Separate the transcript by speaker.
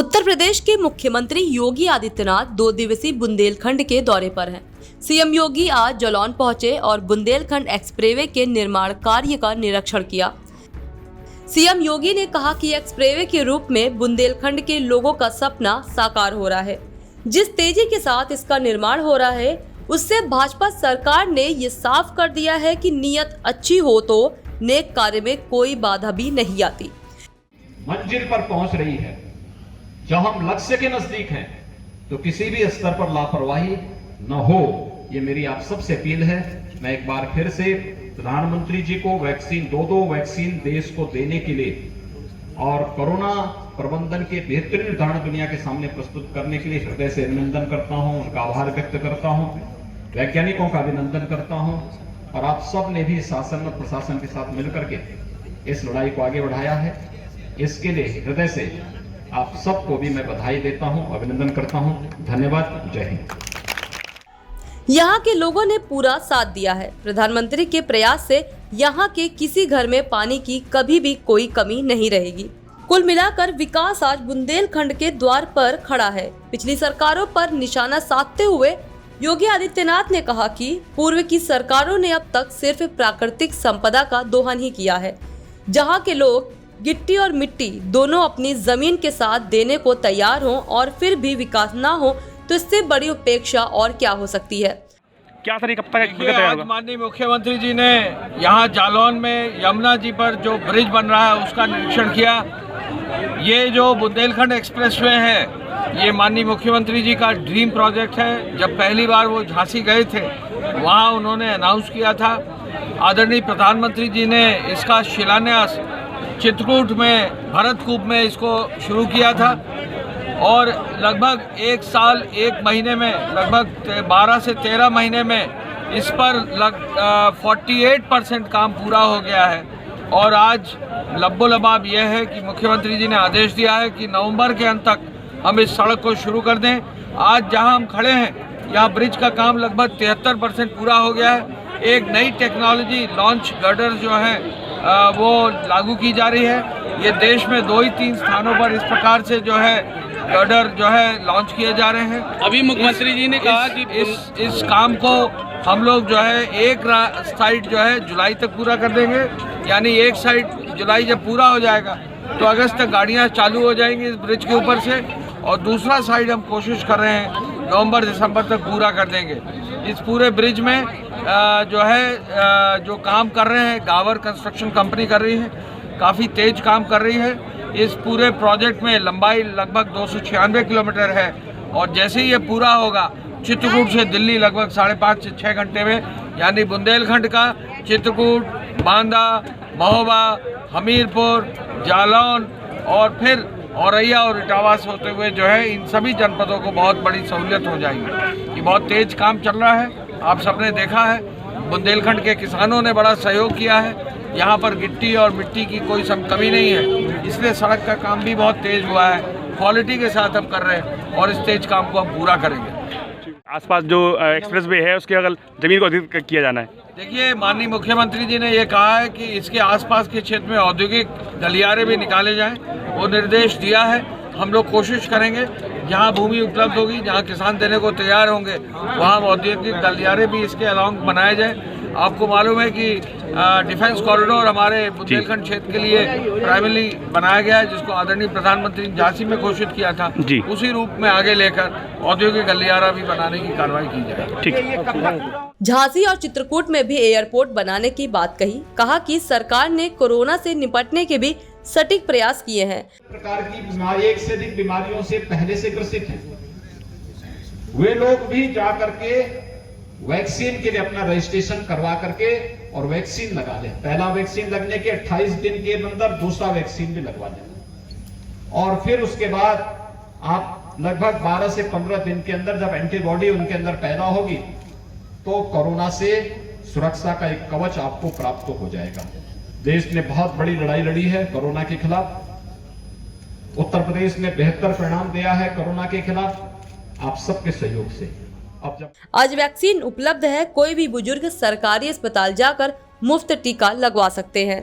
Speaker 1: उत्तर प्रदेश के मुख्यमंत्री योगी आदित्यनाथ 2 दिवसीय बुंदेलखंड के दौरे पर हैं। सीएम योगी आज जालौन पहुंचे और बुंदेलखंड एक्सप्रेसवे के निर्माण कार्य का निरीक्षण किया। सीएम योगी ने कहा कि एक्सप्रेसवे के रूप में बुंदेलखंड के लोगों का सपना साकार हो रहा है। जिस तेजी के साथ इसका निर्माण हो रहा है, उससे भाजपा सरकार ने ये साफ कर दिया है कि नीयत अच्छी हो तो नेक कार्य में कोई बाधा भी नहीं आती।
Speaker 2: मंजिल पर पहुंच रही है, जब हम लक्ष्य के नजदीक हैं तो किसी भी स्तर पर लापरवाही न हो, ये मेरी आप सबसे अपील है। मैं एक बार फिर से प्रधानमंत्री जी को वैक्सीन 2 वैक्सीन देश को देने के लिए और कोरोना प्रबंधन के बेहतरीन उदाहरण दुनिया के सामने प्रस्तुत करने के लिए हृदय से अभिनंदन करता हूं, उनका आभार व्यक्त करता हूं, वैज्ञानिकों का अभिनंदन करता हूं और आप सब ने भी शासन और प्रशासन के साथ मिलकर के इस लड़ाई को आगे बढ़ाया है। इसके लिए हृदय से आप सबको भी मैं बधाई देता हूं, अभिनंदन करता हूं। धन्यवाद। जय हिंद।
Speaker 1: यहाँ के लोगों ने पूरा साथ दिया है। प्रधानमंत्री के प्रयास से यहाँ के किसी घर में पानी की कभी भी कोई कमी नहीं रहेगी। कुल मिलाकर विकास आज बुंदेलखंड के द्वार पर खड़ा है। पिछली सरकारों पर निशाना साधते हुए योगी आदित्यनाथ ने कहा कि पूर्व की सरकारों ने अब तक सिर्फ प्राकृतिक संपदा का दोहन ही किया है। जहाँ के लोग गिट्टी और मिट्टी दोनों अपनी जमीन के साथ देने को तैयार हों और फिर भी विकास ना हो तो इससे बड़ी उपेक्षा और क्या हो सकती है।
Speaker 3: क्या सर कब तक
Speaker 4: आज माननीय मुख्यमंत्री जी ने यहाँ जालौन में यमुना जी पर जो ब्रिज बन रहा है उसका निरीक्षण किया। ये जो बुंदेलखंड एक्सप्रेसवे है, ये माननीय मुख्यमंत्री जी का ड्रीम प्रोजेक्ट है। जब पहली बार वो झांसी गए थे, वहाँ उन्होंने अनाउंस किया था। आदरणीय प्रधानमंत्री जी ने इसका शिलान्यास चित्रकूट में भरतकूप में इसको शुरू किया था और लगभग 1 साल 1 महीने में, लगभग 12 से 13 महीने में इस पर 48% काम पूरा हो गया है। और आज लब्बो लबाब यह है कि मुख्यमंत्री जी ने आदेश दिया है कि नवंबर के अंत तक हम इस सड़क को शुरू कर दें। आज जहां हम खड़े हैं, यहाँ ब्रिज का काम लगभग 73% पूरा हो गया है। एक नई टेक्नोलॉजी लॉन्च गर्डर जो है वो लागू की जा रही है। ये देश में 2 ही 3 स्थानों पर इस प्रकार से जो है गर्डर जो है लॉन्च किए जा रहे हैं।
Speaker 3: अभी मुख्यमंत्री जी ने कहा कि
Speaker 4: इस काम को हम लोग जो है एक साइड जो है जुलाई तक पूरा कर देंगे। यानी एक साइड जुलाई जब पूरा हो जाएगा तो अगस्त तक गाड़ियां चालू हो जाएंगी इस ब्रिज के ऊपर से, और दूसरा साइड हम कोशिश कर रहे हैं नवंबर दिसंबर तक पूरा कर देंगे। इस पूरे ब्रिज में जो है जो काम कर रहे हैं, गावर कंस्ट्रक्शन कंपनी कर रही है, काफ़ी तेज काम कर रही है। इस पूरे प्रोजेक्ट में लंबाई लगभग 296 किलोमीटर है और जैसे ही ये पूरा होगा, चित्रकूट से दिल्ली लगभग 5.5 से 6 घंटे में, यानी बुंदेलखंड का चित्रकूट, बांदा, महोबा, हमीरपुर, जालौन और फिर औरैया और इटावा से होते हुए जो है इन सभी जनपदों को बहुत बड़ी सहूलियत हो जाएगी। ये बहुत तेज काम चल रहा है, आप सबने देखा है। बुंदेलखंड के किसानों ने बड़ा सहयोग किया है। यहाँ पर गिट्टी और मिट्टी की कोई कमी नहीं है, इसलिए सड़क का काम भी बहुत तेज हुआ है। क्वालिटी के साथ हम कर रहे हैं और इस तेज काम को हम पूरा करेंगे।
Speaker 3: आसपास जो एक्सप्रेसवे है उसके अगर जमीन को अधिक किया जाना है।
Speaker 4: देखिए, माननीय मुख्यमंत्री जी ने ये कहा है कि इसके आसपास के क्षेत्र में औद्योगिक गलियारे भी निकाले जाएं, वो निर्देश दिया है। हम लोग कोशिश करेंगे जहाँ भूमि उपलब्ध होगी, जहाँ किसान देने को तैयार होंगे, वहाँ औद्योगिक गलियारे भी इसके अलाउंग बनाए जाएं। आपको मालूम है कि डिफेंस कॉरिडोर हमारे बुंदेलखंड क्षेत्र के लिए प्राइमरी बनाया गया है, जिसको आदरणीय प्रधानमंत्री ने झांसी में घोषित किया था। उसी रूप में आगे लेकर औद्योगिक गलियारा भी बनाने की कार्रवाई की जाए।
Speaker 3: ठीक।
Speaker 1: झांसी और चित्रकूट में भी एयरपोर्ट बनाने की बात कही। कहा कि सरकार ने कोरोना से निपटने के भी सटीक प्रयास किए हैं।
Speaker 2: प्रकार की बीमारी, 1 से अधिक बीमारियों से पहले से ग्रसित हैं, वे लोग भी जा करके वैक्सीन के लिए अपना रजिस्ट्रेशन करवा करके और वैक्सीन लगा लें। पहला वैक्सीन लगने के 28 दिन के अंदर दूसरा वैक्सीन भी लगवा लें और फिर उसके बाद आप लगभग 12 से 15 दिन के अंदर जब एंटीबॉडी उनके अंदर पैदा होगी तो कोरोना से सुरक्षा का एक कवच आपको प्राप्त हो जाएगा। देश ने बहुत बड़ी लड़ाई लड़ी है कोरोना के खिलाफ। उत्तर प्रदेश ने बेहतर परिणाम दिया है कोरोना के खिलाफ, आप सबके सहयोग से।
Speaker 1: आज वैक्सीन उपलब्ध है, कोई भी बुजुर्ग सरकारी अस्पताल जाकर मुफ्त टीका लगवा सकते हैं।